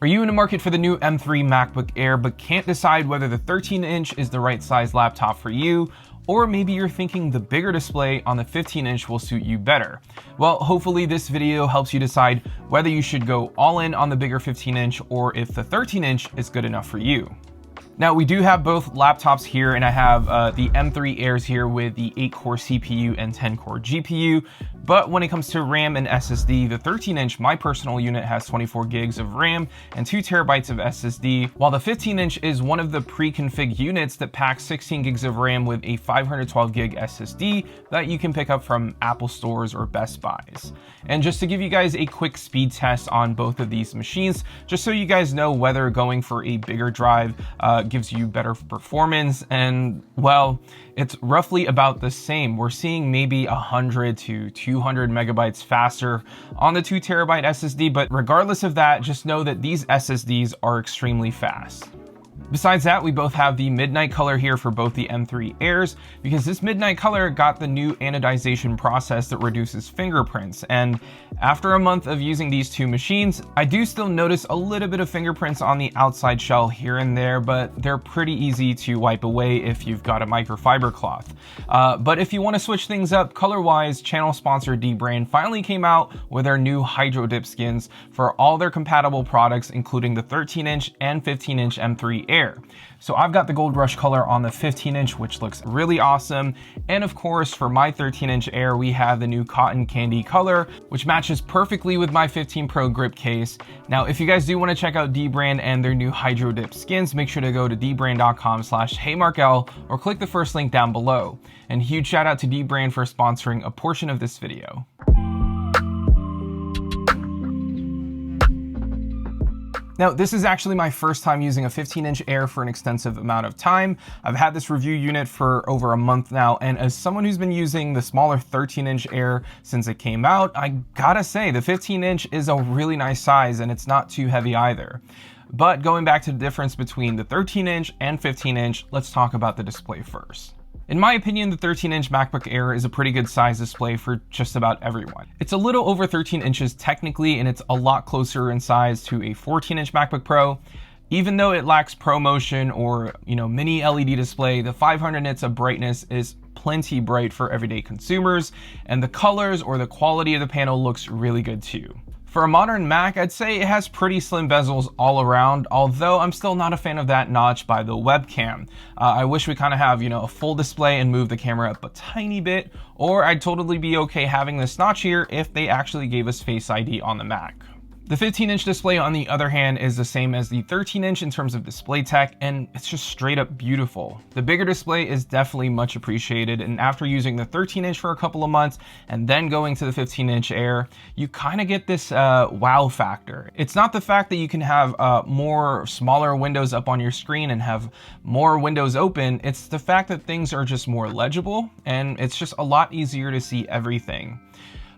Are you in the market for the new M3 MacBook Air but can't decide whether the 13-inch is the right size laptop for you? Or maybe you're thinking the bigger display on the 15-inch will suit you better. Well, hopefully this video helps you decide whether you should go all in on the bigger 15-inch or if the 13-inch is good enough for you. Now, we do have both laptops here, and I have the M3 Airs here with the 8-core CPU and 10-core GPU. But when it comes to RAM and SSD, the 13-inch, my personal unit, has 24 gigs of RAM and 2 terabytes of SSD, while the 15-inch is one of the pre-config units that packs 16 gigs of RAM with a 512 gig SSD that you can pick up from Apple stores or Best Buys. And just to give you guys a quick speed test on both of these machines, just so you guys know whether going for a bigger drive gives you better performance, and well, it's roughly about the same. We're seeing maybe 100 to 200 megabytes faster on the 2 terabyte SSD, but regardless of that, just know that these SSDs are extremely fast. Besides that, we both have the midnight color here for both the M3 Airs, because this midnight color got the new anodization process that reduces fingerprints. And after a month of using these two machines, I do still notice a little bit of fingerprints on the outside shell here and there, but they're pretty easy to wipe away if you've got a microfiber cloth. But if you want to switch things up color-wise, channel sponsor dbrand finally came out with their new Hydro Dip skins for all their compatible products, including the 13-inch and 15-inch M3 Air. So I've got the Gold Rush color on the 15-inch, which looks really awesome. And of course, for my 13-inch Air, we have the new Cotton Candy color, which matches perfectly with my 15 Pro grip case. Now, if you guys do want to check out dbrand and their new Hydro Dip skins, make sure to go to dbrand.com/heymarkel or click the first link down below. And huge shout out to dbrand for sponsoring a portion of this video. Now, this is actually my first time using a 15-inch Air for an extensive amount of time. I've had this review unit for over a month now, and as someone who's been using the smaller 13-inch Air since it came out, I gotta say, the 15-inch is a really nice size and it's not too heavy either. But going back to the difference between the 13-inch and 15-inch, let's talk about the display first. In my opinion, the 13-inch MacBook Air is a pretty good size display for just about everyone. It's a little over 13 inches technically, and it's a lot closer in size to a 14-inch MacBook Pro. Even though it lacks ProMotion or, mini LED display, the 500 nits of brightness is plenty bright for everyday consumers, and the colors or the quality of the panel looks really good too. For a modern Mac, I'd say it has pretty slim bezels all around, although I'm still not a fan of that notch by the webcam. I wish we kind of have, a full display and move the camera up a tiny bit, or I'd totally be okay having this notch here if they actually gave us Face ID on the Mac. The 15-inch display, on the other hand, is the same as the 13-inch in terms of display tech, and it's just straight up beautiful. The bigger display is definitely much appreciated, and after using the 13-inch for a couple of months and then going to the 15-inch Air, you kind of get this wow factor. It's not the fact that you can have more smaller windows up on your screen and have more windows open, it's the fact that things are just more legible, and it's just a lot easier to see everything.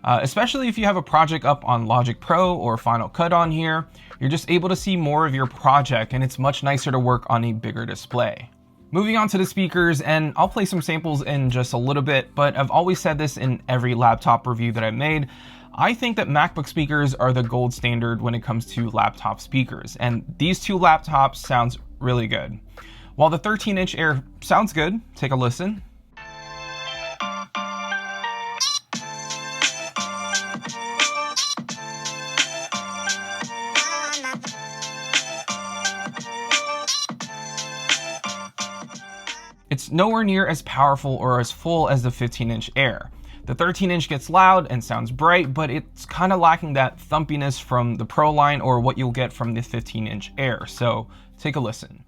Especially if you have a project up on Logic Pro or Final Cut on here, you're just able to see more of your project, and it's much nicer to work on a bigger display. Moving on to the speakers, and I'll play some samples in just a little bit, but I've always said this in every laptop review that I've made. I think that MacBook speakers are the gold standard when it comes to laptop speakers, and these two laptops sounds really good. While the 13-inch Air sounds good, take a listen. It's nowhere near as powerful or as full as the 15-inch Air. The 13-inch gets loud and sounds bright, but it's kind of lacking that thumpiness from the Pro line or what you'll get from the 15-inch Air. So take a listen.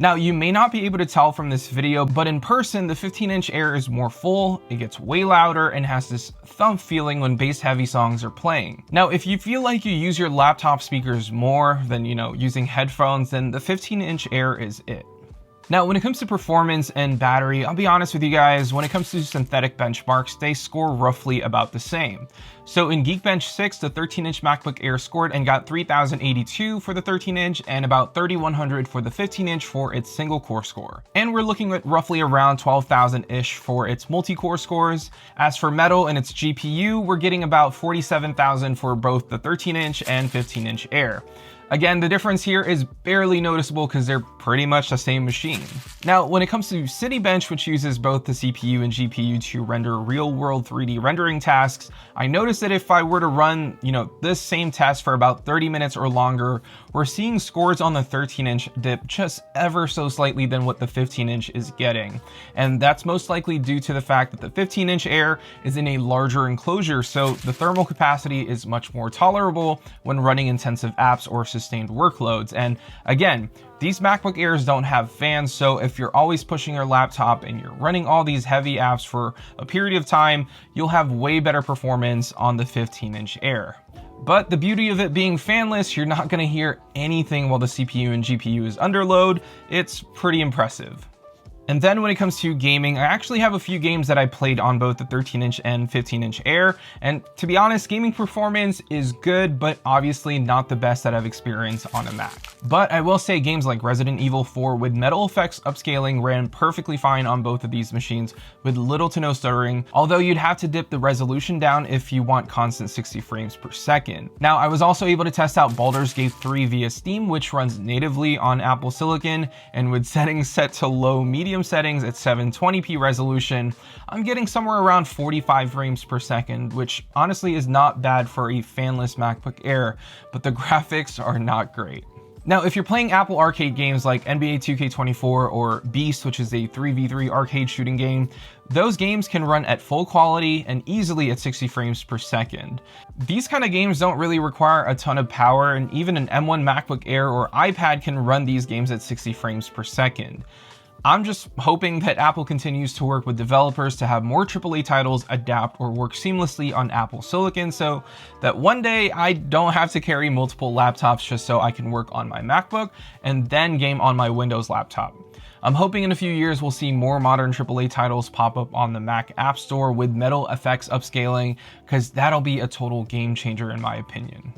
Now, you may not be able to tell from this video, but in person, the 15-inch Air is more full, it gets way louder, and has this thump feeling when bass-heavy songs are playing. Now, if you feel like you use your laptop speakers more than, using headphones, then the 15-inch Air is it. Now, when it comes to performance and battery, I'll be honest with you guys, when it comes to synthetic benchmarks, they score roughly about the same. So in Geekbench 6, the 13-inch MacBook Air scored and got 3082 for the 13-inch and about 3100 for the 15-inch for its single core score. And we're looking at roughly around 12,000-ish for its multi-core scores. As for Metal and its GPU, we're getting about 47,000 for both the 13-inch and 15-inch Air. Again, the difference here is barely noticeable because they're pretty much the same machine. Now, when it comes to Cinebench, which uses both the CPU and GPU to render real-world 3D rendering tasks, I noticed that if I were to run, this same test for about 30 minutes or longer, we're seeing scores on the 13-inch dip just ever so slightly than what the 15-inch is getting. And that's most likely due to the fact that the 15-inch Air is in a larger enclosure, so the thermal capacity is much more tolerable when running intensive apps or sustained workloads. And again, these MacBook Airs don't have fans, so if you're always pushing your laptop and you're running all these heavy apps for a period of time, you'll have way better performance on the 15-inch Air. But the beauty of it being fanless, you're not going to hear anything while the CPU and GPU is under load. It's pretty impressive. And then when it comes to gaming, I actually have a few games that I played on both the 13-inch and 15-inch Air. And to be honest, gaming performance is good, but obviously not the best that I've experienced on a Mac. But I will say games like Resident Evil 4 with Metal Effects upscaling ran perfectly fine on both of these machines with little to no stuttering, although you'd have to dip the resolution down if you want constant 60 frames per second. Now, I was also able to test out Baldur's Gate 3 via Steam, which runs natively on Apple Silicon, and with settings set to low medium settings at 720p resolution, I'm getting somewhere around 45 frames per second, which honestly is not bad for a fanless MacBook Air, but the graphics are not great. Now, if you're playing Apple Arcade games like NBA 2K24 or Beast, which is a 3v3 arcade shooting game, those games can run at full quality and easily at 60 frames per second. These kind of games don't really require a ton of power, and even an M1 MacBook Air or iPad can run these games at 60 frames per second. I'm just hoping that Apple continues to work with developers to have more AAA titles adapt or work seamlessly on Apple Silicon so that one day I don't have to carry multiple laptops just so I can work on my MacBook and then game on my Windows laptop. I'm hoping in a few years we'll see more modern AAA titles pop up on the Mac App Store with Metal Effects upscaling, because that'll be a total game changer in my opinion.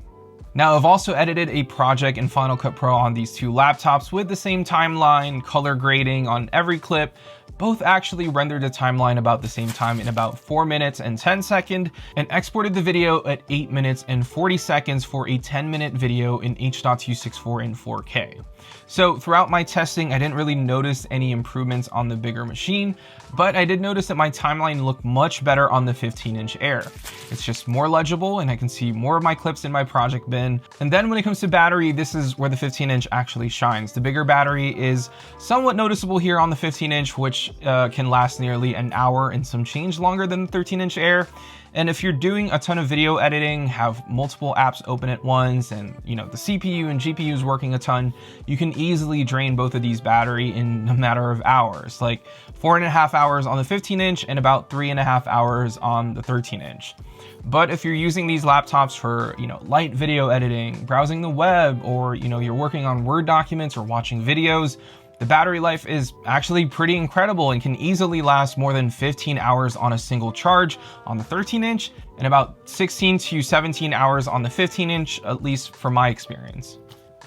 Now, I've also edited a project in Final Cut Pro on these two laptops with the same timeline, color grading on every clip. Both actually rendered the timeline about the same time in about 4 minutes and 10 seconds, and exported the video at 8 minutes and 40 seconds for a 10-minute video in H.264 in 4K. So throughout my testing, I didn't really notice any improvements on the bigger machine, but I did notice that my timeline looked much better on the 15-inch Air. It's just more legible and I can see more of my clips in my project bin. And then when it comes to battery, this is where the 15-inch actually shines. The bigger battery is somewhat noticeable here on the 15-inch, which can last nearly an hour and some change longer than the 13-inch Air. And if you're doing a ton of video editing, have multiple apps open at once, and the CPU and GPU is working a ton, you can easily drain both of these battery in a matter of hours, like 4.5 hours on the 15-inch and about 3.5 hours on the 13-inch. But if you're using these laptops for, light video editing, browsing the web, or, you're working on Word documents or watching videos, the battery life is actually pretty incredible and can easily last more than 15 hours on a single charge on the 13-inch and about 16 to 17 hours on the 15-inch, at least from my experience.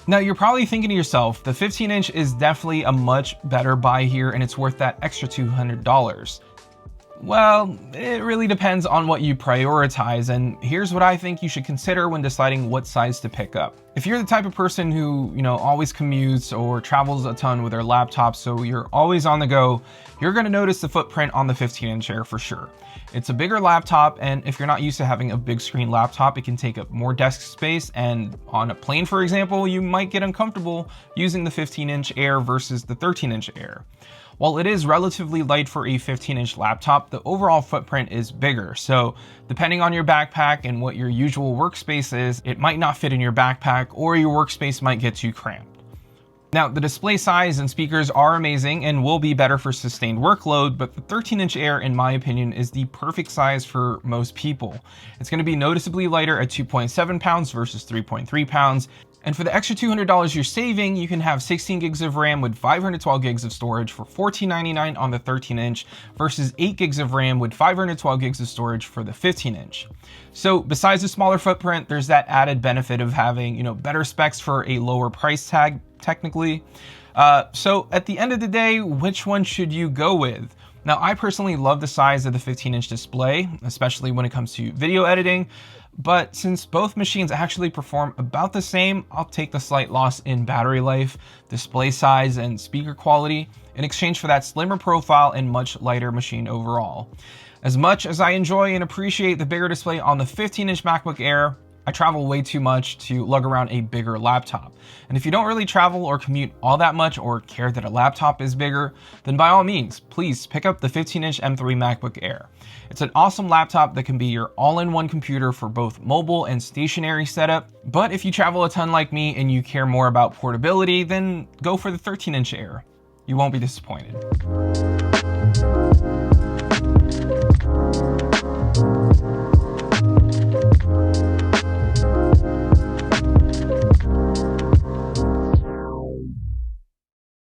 Now, you're probably thinking to yourself, the 15-inch is definitely a much better buy here and it's worth that extra $200. Well, it really depends on what you prioritize, and here's what I think you should consider when deciding what size to pick up. If you're the type of person who, always commutes or travels a ton with their laptop, so you're always on the go, you're going to notice the footprint on the 15-inch Air for sure. It's a bigger laptop, and if you're not used to having a big screen laptop, it can take up more desk space, and on a plane, for example, you might get uncomfortable using the 15-inch Air versus the 13-inch Air. While it is relatively light for a 15-inch laptop, the overall footprint is bigger. So depending on your backpack and what your usual workspace is, it might not fit in your backpack or your workspace might get too cramped. Now, the display size and speakers are amazing and will be better for sustained workload, but the 13-inch Air, in my opinion, is the perfect size for most people. It's going to be noticeably lighter at 2.7 pounds versus 3.3 pounds. And for the extra $200 you're saving, you can have 16 gigs of RAM with 512 gigs of storage for $14.99 on the 13-inch versus 8 gigs of RAM with 512 gigs of storage for the 15-inch. So besides the smaller footprint, there's that added benefit of having, better specs for a lower price tag, technically. So at the end of the day, which one should you go with? Now, I personally love the size of the 15-inch display, especially when it comes to video editing. But since both machines actually perform about the same, I'll take the slight loss in battery life, display size, and speaker quality in exchange for that slimmer profile and much lighter machine overall. As much as I enjoy and appreciate the bigger display on the 15-inch MacBook Air, I travel way too much to lug around a bigger laptop. And if you don't really travel or commute all that much or care that a laptop is bigger, then by all means, please pick up the 15-inch M3 MacBook Air. It's an awesome laptop that can be your all-in-one computer for both mobile and stationary setup. But if you travel a ton like me and you care more about portability, then go for the 13-inch Air. You won't be disappointed.